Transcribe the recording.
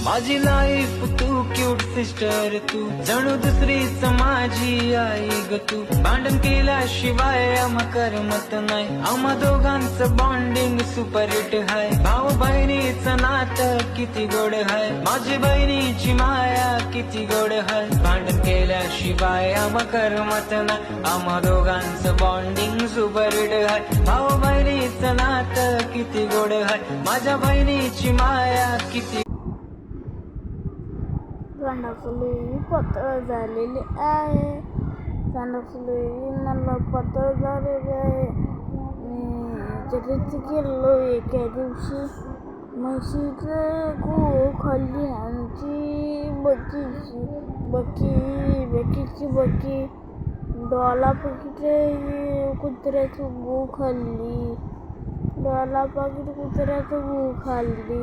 माझी लाईफ तू cute sister तू जणू दुसरीच माझी आई ग तू भांडण केल्याशिवाय आम्हा करमत नाही आम्हा दोघांचं बॉन्डिंग सुपर हिट हाय भाऊ बहिणीचं नातं किती गोड हाय माझी बहिणीची माया किती गोड हाय भांडण केल्याशिवाय आम्हा करमत नाही आम्हा दोघांचं बॉन्डिंग सुपर हिट हाय भाऊ बहिणीचं नातं किती गोड हाय माझ्या बहिणीची माया किती कानाफुली पातळ झालेली आहे कानाफुली मला पातळ झालेली आहे मी चरित्र केलो एका दिवशी म्हशीचं गो खाल्ली आमची बकीची डॉला पाकिट कुत्र्याचं गो खाल्ली डॉला पाकिट कुत्र्याचं गो खाल्ली